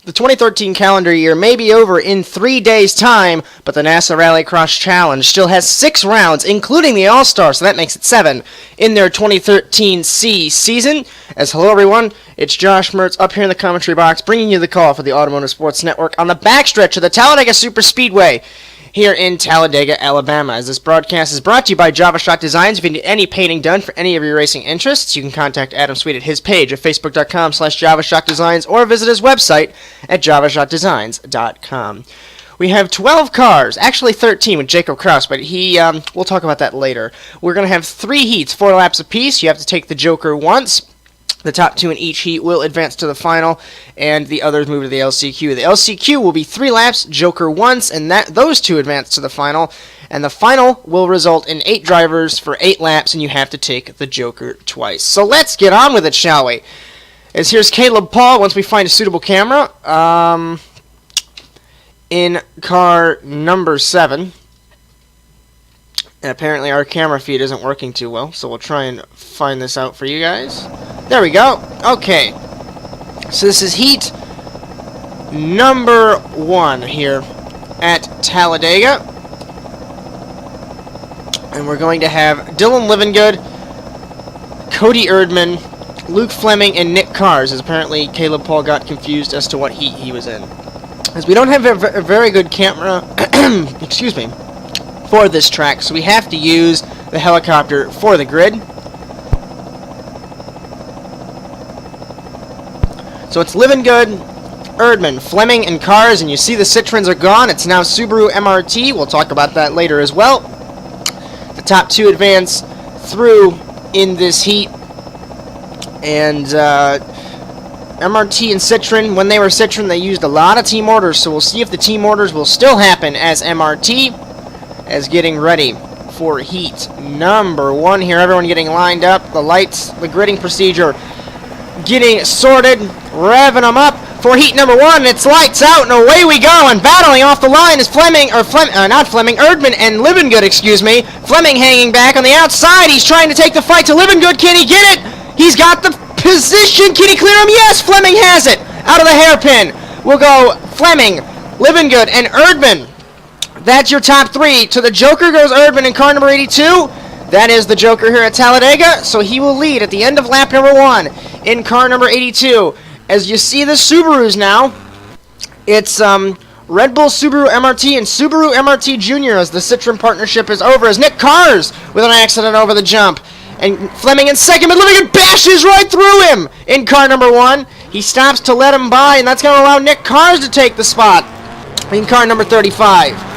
The 2013 calendar year may be over in 3 days' time, but the NASA RallyCross Challenge still has 6 rounds, including the All-Star, so that makes it 7, in their 2013 C season. As hello everyone, it's Josh Mertz up here in the commentary box, bringing you the call for the Automotive Sports Network on the backstretch of the Talladega Superspeedway here in Talladega, Alabama. As this broadcast is brought to you by JavaShot Designs. If you need any painting done for any of your racing interests, you can contact Adam Sweet at his page at facebook.com/JavaShotDesigns or visit his website at javashotdesigns.com. We have 12 cars, actually 13 with Jacob Kraus, but we'll talk about that later. We're going to have 3 heats, 4 laps apiece. You have to take the Joker once. The top 2 in each heat will advance to the final, and the others move to the LCQ. The LCQ will be 3 laps, Joker once, and those 2 advance to the final. And the final will result in 8 drivers for 8 laps, and you have to take the Joker twice. So let's get on with it, shall we? As here's Caleb Paul, once we find a suitable camera, in car number 7. And apparently our camera feed isn't working too well, so we'll try and find this out for you guys. There we go. Okay. So this is heat number 1 here at Talladega. And we're going to have Dylan Livengood, Cody Erdman, Luke Fleming, and Nick Cars, as apparently Caleb Paul got confused as to what heat he was in. As we don't have a very good camera, excuse me, for this track, so we have to use the helicopter for the grid. So it's Livengood, Erdman, Fleming, and Cars, and you see the Citroens are gone. It's now Subaru MRT. We'll talk about that later as well. The top 2 advance through in this heat, and MRT and Citroen, when they were Citroen, they used a lot of team orders, so we'll see if the team orders will still happen as MRT. As getting ready for heat number 1 here. Everyone getting lined up. The lights, the gridding procedure getting sorted. Revving them up for heat number 1. It's lights out and away we go. And battling off the line is Erdman and Livengood, excuse me. Fleming hanging back on the outside. He's trying to take the fight to Livengood. Can he get it? He's got the position. Can he clear him? Yes, Fleming has it. Out of the hairpin. We'll go Fleming, Livengood, and Erdman. That's your top 3. To the Joker goes Erdman in car number 82. That is the Joker here at Talladega, so he will lead at the end of lap number 1 in car number 82. As you see the Subarus now, it's Red Bull Subaru MRT and Subaru MRT Jr. as the Citroen partnership is over, as Nick Cars with an accident over the jump. And Fleming in second, but Livengood bashes right through him in car number 1. He stops to let him by, and that's going to allow Nick Cars to take the spot in car number 35.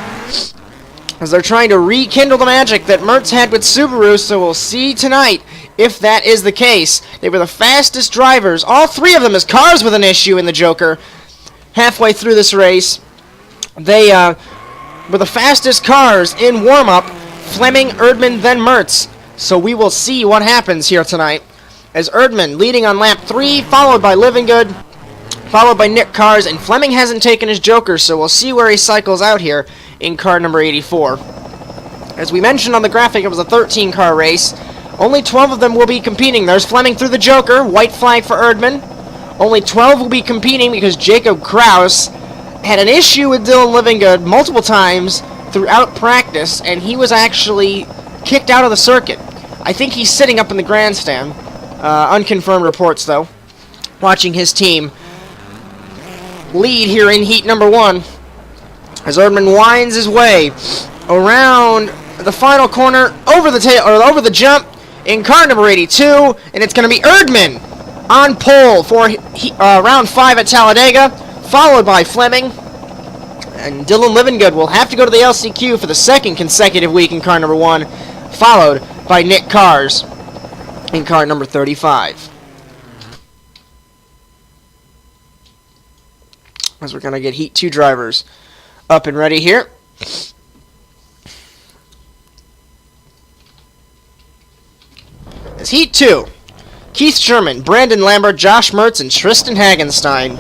As they're trying to rekindle the magic that Mertz had with Subaru, so we'll see tonight if that is the case. They were the fastest drivers, all 3 of them, as Cars with an issue in the Joker. Halfway through this race, they were the fastest cars in warm-up, Fleming, Erdman, then Mertz. So we will see what happens here tonight, as Erdman leading on lap 3, followed by Livengood, followed by Nick Cars, and Fleming hasn't taken his Joker, so we'll see where he cycles out here in car number 84. As we mentioned on the graphic, it was a 13-car race. Only 12 of them will be competing. There's Fleming through the Joker, white flag for Erdman. Only 12 will be competing because Jacob Kraus had an issue with Dylan Livengood multiple times throughout practice, and he was actually kicked out of the circuit. I think he's sitting up in the grandstand. Unconfirmed reports, though. Watching his team lead here in heat number 1. As Erdman winds his way around the final corner, over the jump in car number 82, and it's going to be Erdman on pole for round 5 at Talladega, followed by Fleming, and Dylan Livengood will have to go to the LCQ for the 2nd consecutive week in car number 1, followed by Nick Cars in car number 35. As we're going to get heat 2 drivers up and ready here. It's heat 2. Keith Sherman, Brandon Lambert, Josh Mertz, and Tristan Hagenstein.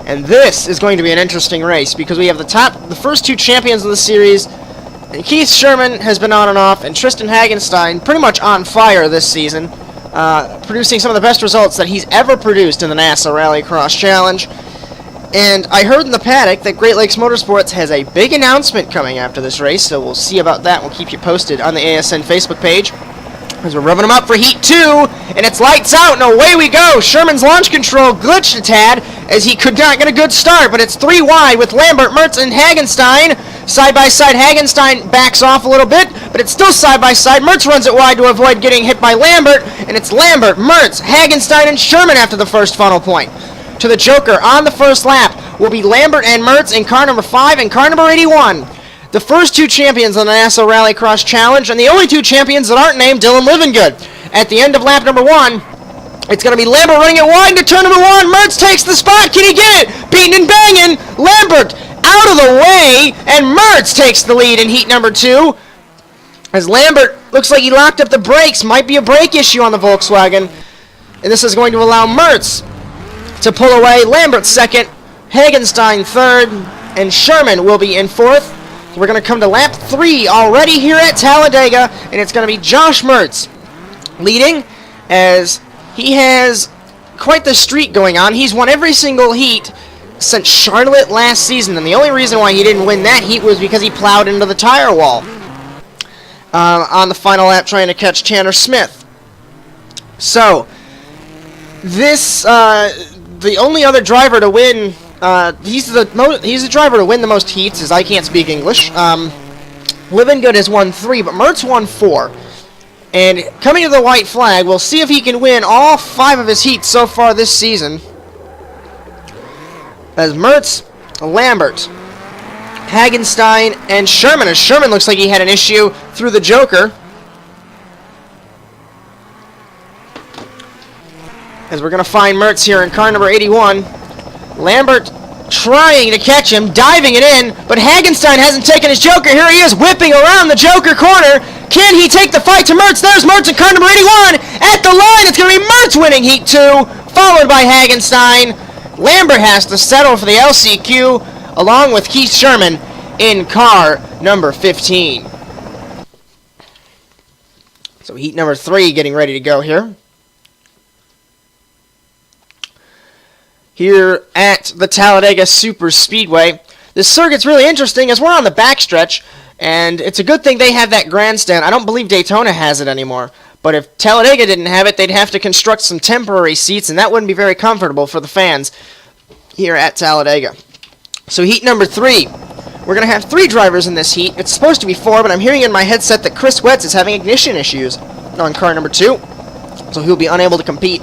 And this is going to be an interesting race because we have the first 2 champions of the series. And Keith Sherman has been on and off, and Tristan Hagenstein pretty much on fire this season. producing some of the best results that he's ever produced in the NASA RallyCross Challenge. And I heard in the paddock that Great Lakes Motorsports has a big announcement coming after this race, so we'll see about that. We'll keep you posted on the ASN Facebook page. As we're revving them up for Heat 2, and it's lights out, and away we go. Sherman's launch control glitched a tad as he could not get a good start, but it's 3 wide with Lambert, Mertz, and Hagenstein. Side by side, Hagenstein backs off a little bit, but it's still side by side. Mertz runs it wide to avoid getting hit by Lambert, and it's Lambert, Mertz, Hagenstein, and Sherman after the first funnel point. To the Joker on the first lap will be Lambert and Mertz in car number 5 and car number 81. The first 2 champions on the Nassau RallyCross Challenge, and the only 2 champions that aren't named Dylan Livingood. At the end of lap number 1, it's going to be Lambert running it wide into turn number 1. Mertz takes the spot. Can he get it? Beating and banging. Lambert out of the way, and Mertz takes the lead in heat number 2. As Lambert looks like he locked up the brakes. Might be a brake issue on the Volkswagen. And this is going to allow Mertz to pull away. Lambert second, Hagenstein third, and Sherman will be in fourth. We're going to come to lap 3 already here at Talladega, and it's going to be Josh Mertz leading as he has quite the streak going on. He's won every single heat since Charlotte last season, and the only reason why he didn't win that heat was because he plowed into the tire wall on the final lap trying to catch Chandler Smith. So, this, the only other driver to win... he's the driver to win the most heats, as I can't speak English. Livingood has won 3, but Mertz won 4. And coming to the white flag, we'll see if he can win all 5 of his heats so far this season. As Mertz, Lambert, Hagenstein, and Sherman. As Sherman looks like he had an issue through the Joker. As we're going to find Mertz here in car number 81. Lambert trying to catch him, diving it in, but Hagenstein hasn't taken his Joker. Here he is, whipping around the Joker corner. Can he take the fight to Mertz? There's Mertz in car number 81. At the line, it's going to be Mertz winning Heat 2, followed by Hagenstein. Lambert has to settle for the LCQ, along with Keith Sherman in car number 15. So Heat number 3 getting ready to go here. Here at the Talladega Super Speedway. This circuit's really interesting as we're on the backstretch, and it's a good thing they have that grandstand. I don't believe Daytona has it anymore, but if Talladega didn't have it, they'd have to construct some temporary seats, and that wouldn't be very comfortable for the fans here at Talladega. So heat number 3. We're going to have 3 drivers in this heat. It's supposed to be 4, but I'm hearing in my headset that Chris Wetz is having ignition issues on car number 2, so he'll be unable to compete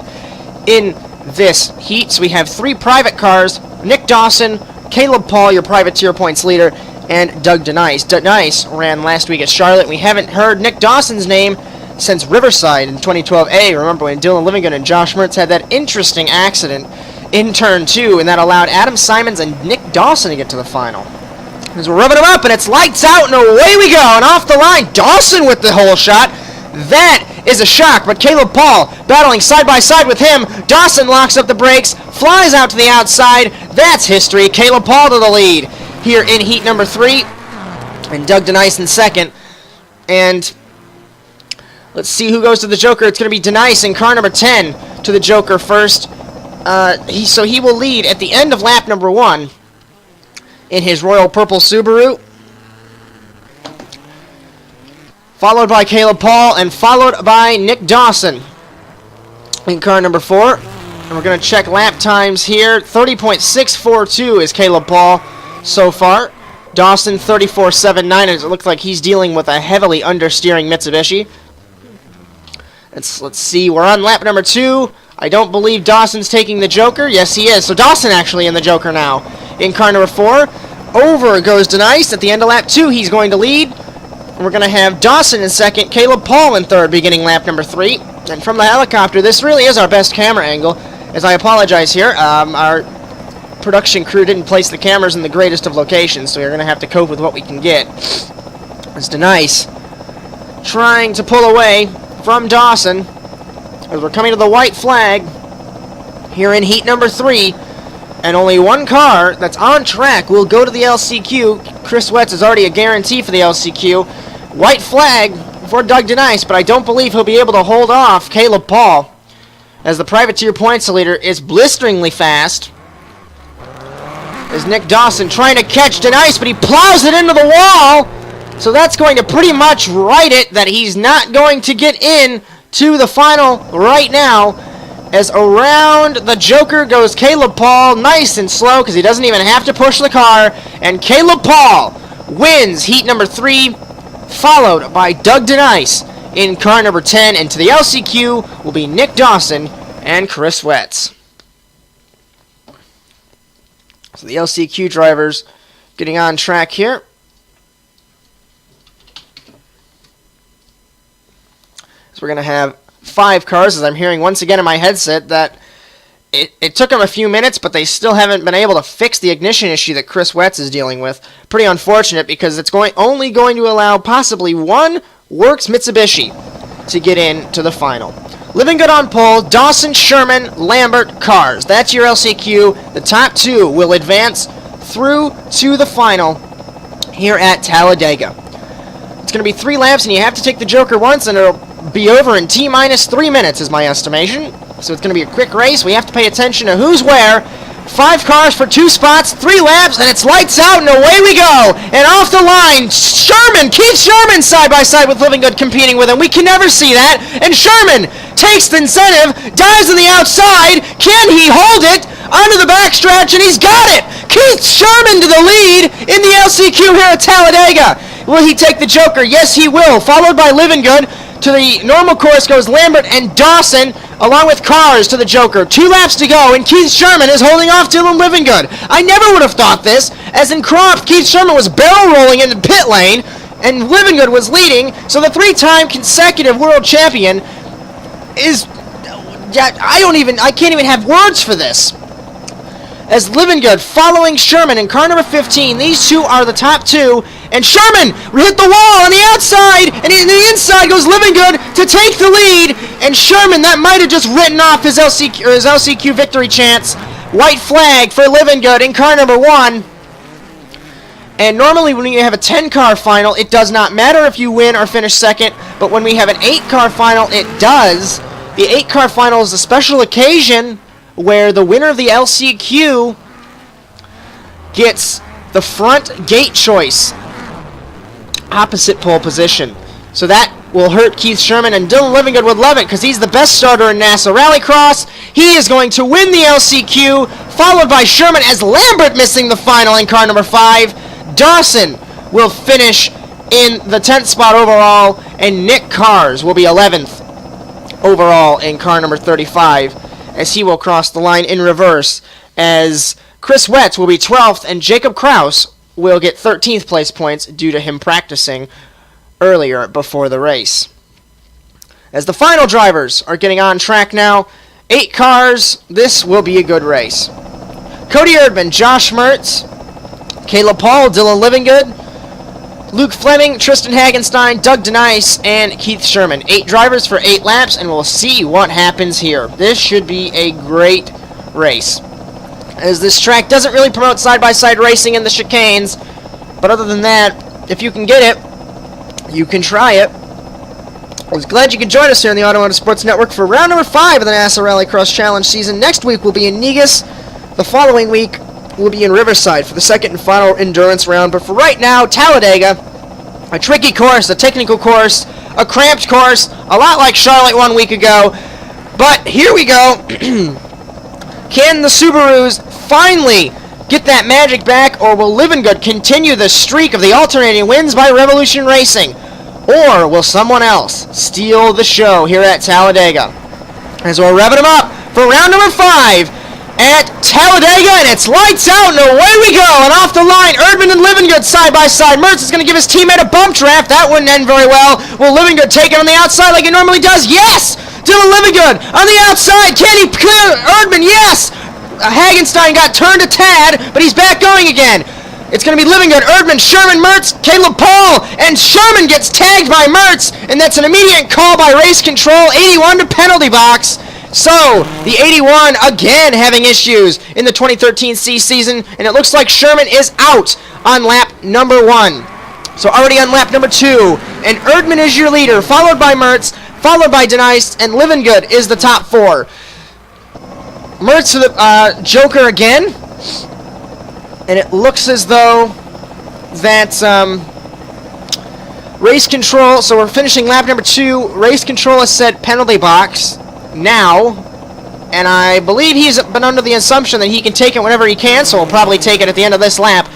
in this heat. So we have 3 private cars: Nick Dawson, Caleb Paul, your privateer points leader, and Doug Denice. Denice ran last week at Charlotte. We haven't heard Nick Dawson's name since Riverside in 2012A. Remember when Dylan Livingood and Josh Mertz had that interesting accident in turn 2, and that allowed Adam Simons and Nick Dawson to get to the final. As we're revving them up, and it's lights out, and away we go, and off the line, Dawson with the hole shot. That is a shock, but Caleb Paul battling side by side with him. Dawson locks up the brakes, flies out to the outside. That's history. Caleb Paul to the lead here in heat number 3, and Doug Denice in second. And let's see who goes to the Joker. It's going to be Denice in car number 10 to the Joker first. So he will lead at the end of lap number 1 in his royal purple Subaru, followed by Caleb Paul, and followed by Nick Dawson in car number 4. And we're going to check lap times here. 30.642 is Caleb Paul so far. Dawson 34.79, as it looks like he's dealing with a heavily understeering Mitsubishi. Let's see, we're on lap number 2. I don't believe Dawson's taking the Joker. Yes, he is. So Dawson actually in the Joker now in car number 4. Over goes Denice. At the end of lap 2, he's going to lead. We're going to have Dawson in second, Caleb Paul in third, beginning lap number 3. And from the helicopter, this really is our best camera angle. As I apologize here, our production crew didn't place the cameras in the greatest of locations, so we're going to have to cope with what we can get. It's Denice trying to pull away from Dawson as we're coming to the white flag here in heat number 3. And only one car that's on track will go to the LCQ. Chris Wetz is already a guarantee for the LCQ. White flag for Doug Denice, but I don't believe he'll be able to hold off Caleb Paul, as the privateer points leader is blisteringly fast. Is Nick Dawson trying to catch Denice, but he plows it into the wall. So that's going to pretty much write it that he's not going to get in to the final right now. As around the Joker goes Caleb Paul, nice and slow because he doesn't even have to push the car. And Caleb Paul wins heat number 3, followed by Doug Denice in car number 10. And to the LCQ will be Nick Dawson and Chris Wetz. So the LCQ drivers getting on track here. So we're going to have 5 cars, as I'm hearing once again in my headset that it took them a few minutes, but they still haven't been able to fix the ignition issue that Chris Wetz is dealing with. Pretty unfortunate because it's only going to allow possibly one Works Mitsubishi to get into the final. Living Good on pole, Dawson, Sherman, Lambert, cars. That's your LCQ. The top 2 will advance through to the final here at Talladega. It's going to be 3 laps, and you have to take the Joker once, and it'll be over in T-minus 3 minutes is my estimation. So it's going to be a quick race. We have to pay attention to who's where. 5 cars for 2 spots, 3 laps, and it's lights out, and away we go. And off the line, Keith Sherman side by side with Living Good competing with him. We can never see that. And Sherman takes the incentive, dives on the outside. Can he hold it onto the backstretch? And he's got it. Keith Sherman to the lead in the LCQ here at Talladega. Will he take the Joker? Yes, he will. Followed by Living Good. To the normal course goes Lambert and Dawson, along with cars to the Joker. 2 laps to go, and Keith Sherman is holding off Dylan Livingood. I never would have thought this, as in Crop, Keith Sherman was barrel rolling into pit lane, and Livingood was leading, so the 3-time consecutive world champion is... I can't even have words for this. As Livingood following Sherman in car number 15. These 2 are the top 2. And Sherman hit the wall on the outside. And in the inside goes Livingood to take the lead. And Sherman, that might have just written off his LCQ victory chance. White flag for Livingood in car number 1. And normally when you have a 10-car final, it does not matter if you win or finish second. But when we have an 8-car final, it does. The 8-car final is a special occasion where the winner of the LCQ gets the front gate choice, opposite pole position. So that will hurt Keith Sherman, and Dylan Livingood would love it because he's the best starter in NASA RallyCross. He is going to win the LCQ, followed by Sherman as Lambert missing the final in car number 5. Dawson will finish in the 10th spot overall, and Nick Cars will be 11th overall in car number 35. As he will cross the line in reverse, as Chris Wetz will be 12th, and Jacob Kraus will get 13th place points due to him practicing earlier before the race. As the final drivers are getting on track now, 8 cars, this will be a good race. Cody Erdman, Josh Mertz, Caleb Paul, Dylan Livingood, Luke Fleming, Tristan Hagenstein, Doug Denice, and Keith Sherman. 8 drivers for 8 laps, and we'll see what happens here. This should be a great race, as this track doesn't really promote side-by-side racing in the chicanes, but other than that, if you can get it, you can try it. I was glad you could join us here on the Automotive Sports Network for round number 5 of the NASA RallyCross Challenge season. Next week we'll be in Negus. The following week we'll be in Riverside for the second and final endurance round. But for right now, Talladega, a tricky course, a technical course, a cramped course, a lot like Charlotte 1 week ago. But here we go. Can the Subarus finally get that magic back, or will Livingood continue the streak of the alternating wins by Revolution Racing? Or will someone else steal the show here at Talladega? As we're revving them up for round number 5 at Talladega, and it's lights out, and away we go, and off the line, Erdman and Livingood side by side. Mertz is going to give his teammate a bump draft. That wouldn't end very well. Will Livingood take it on the outside like he normally does? Yes! Dylan Livingood on the outside. Can he clear Erdman? Yes! Hagenstein got turned a tad, but he's back going again. It's going to be Livingood, Erdman, Sherman, Mertz, Caleb Paul, and Sherman gets tagged by Mertz, and that's an immediate call by race control, 81 to penalty box. So, the 81 again having issues in the 2013 C season, and it looks like Sherman is out on lap number 1. So already on lap number 2, and Erdman is your leader, followed by Mertz, followed by Denice, and Livingood is the top 4. Mertz to the Joker again. And it looks as though that race control, so we're finishing lap number 2. Race control has said penalty box now. And I believe he's been under the assumption that he can take it whenever he can, so he'll probably take it at the end of this lap.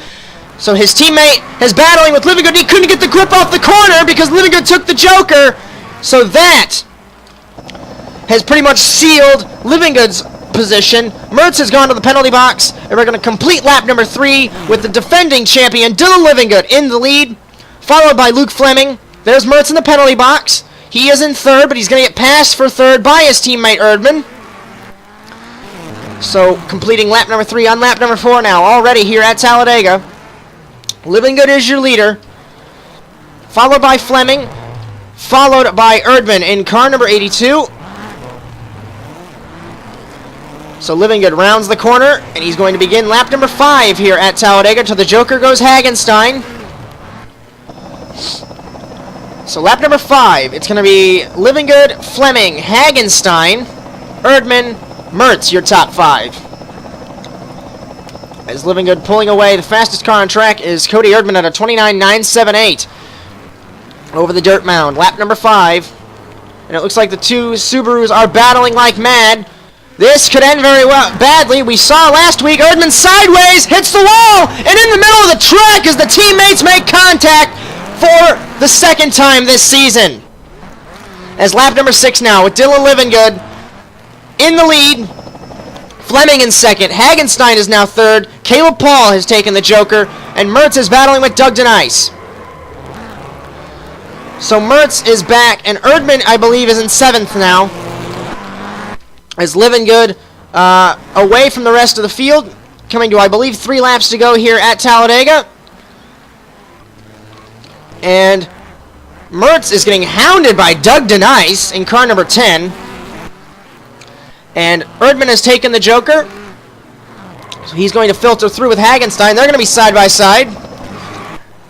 So his teammate is battling with Livingood. He couldn't get the grip off the corner because Livingood took the Joker. So that has pretty much sealed Livingood's position. Mertz has gone to the penalty box, and we're going to complete lap number 3 with the defending champion, Dylan Livingood, in the lead, followed by Luke Fleming. There's Mertz in the penalty box. He is in third, but he's going to get passed for third by his teammate, Erdman. So, completing lap number 3 on lap number 4 now, already here at Talladega. Livingood is your leader, followed by Fleming, followed by Erdman in car number 82. So Livingood rounds the corner, and he's going to begin lap number 5 here at Talladega. To the Joker goes Hagenstein. So lap number 5, it's going to be Livingood, Fleming, Hagenstein, Erdman, Mertz, your top 5. As Livingood pulling away, the fastest car on track is Cody Erdman at a 29.978 over the dirt mound. Lap number 5, and it looks like the two Subarus are battling like mad. This could end very badly. We saw last week Erdman sideways, hits the wall, and in the middle of the track as the teammates make contact for the second time this season. As lap number 6 now with Dylan Livingood in the lead, Fleming in second, Hagenstein is now third, Caleb Paul has taken the Joker, and Mertz is battling with Doug DeNice. So Mertz is back, and Erdman, I believe, is in 7th now. As Livingood away from the rest of the field, coming to, I believe, 3 laps to go here at Talladega. And Mertz is getting hounded by Doug DeNice in car number 10. And Erdman has taken the Joker. So he's going to filter through with Hagenstein. They're going to be side by side.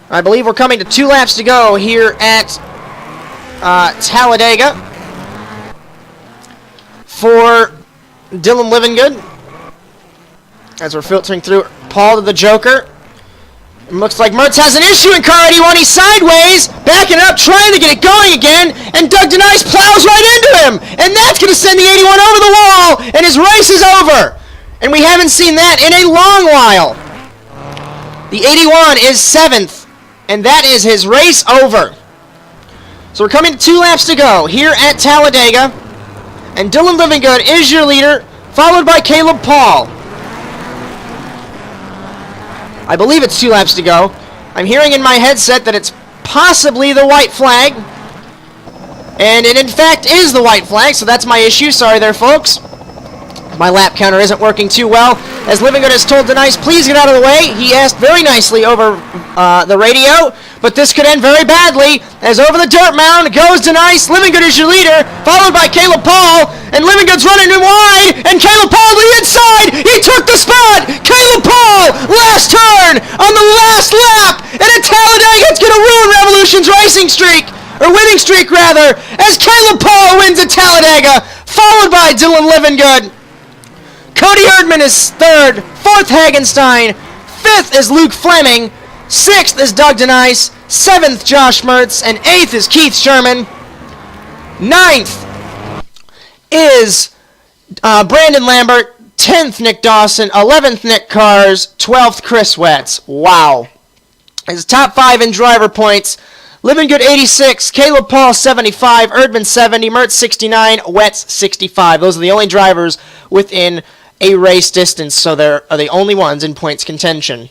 I believe we're coming to 2 laps to go here at Talladega for Dylan Livingood. As we're filtering through, Paul to the Joker. It looks like Mertz has an issue in car 81. He's sideways, backing up, trying to get it going again, and Doug DeNice plows right into him. And that's going to send the 81 over the wall, and his race is over. And we haven't seen that in a long while. The 81 is 7th, and that is his race over. So we're coming to 2 laps to go here at Talladega, and Dylan Livingood is your leader, followed by Caleb Paul. I believe it's 2 laps to go. I'm hearing in my headset that it's possibly the white flag. And it in fact is the white flag, so that's my issue. Sorry there, folks. My lap counter isn't working too well. As Livingood has told DeNice, please get out of the way. He asked very nicely over the radio, but this could end very badly. As over the dirt mound goes DeNice. Livingood is your leader, followed by Caleb Paul. And Livingood's running in wide, and Caleb Paul to the inside. He took the spot. Caleb Paul, last turn on the last lap. And at Talladega, it's going to ruin Revolution's racing streak, or winning streak rather, as Caleb Paul wins at Talladega, followed by Dylan Livingood. Cody Erdman is third, 4th Hagenstein, 5th is Luke Fleming, 6th is Doug DeNice, 7th Josh Mertz, and 8th is Keith Sherman. 9th is Brandon Lambert, 10th Nick Dawson, 11th Nick Cars, 12th Chris Wetz. Wow. His top 5 in driver points: Livingood 86, Caleb Paul 75, Erdman 70, Mertz 69, Wetz 65. Those are the only drivers within a race distance, so they're the only ones in points contention.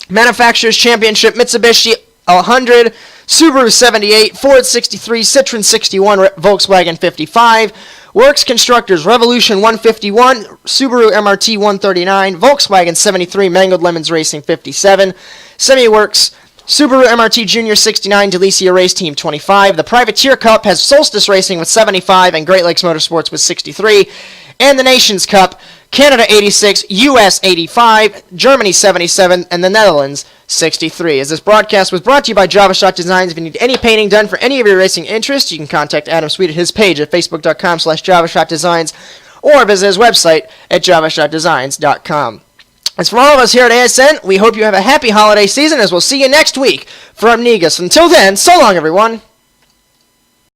Manufacturers Championship: Mitsubishi 100, Subaru 78, Ford 63, Citroen 61, Volkswagen 55. Works Constructors: Revolution 151, Subaru MRT 139, Volkswagen 73, Mangled Lemons Racing 57. Semi-Works: Subaru MRT Junior 69, Delicia Race Team 25. The Privateer Cup has Solstice Racing with 75 and Great Lakes Motorsports with 63. And the Nations Cup: Canada 86, US 85, Germany 77, and the Netherlands 63. As this broadcast was brought to you by Java Shot Designs. If you need any painting done for any of your racing interests, you can contact Adam Sweet at his page at facebook.com/JavaShotDesigns or visit his website at javashotdesigns.com. As for all of us here at ASN, we hope you have a happy holiday season, as we'll see you next week from Negus. Until then, so long, everyone.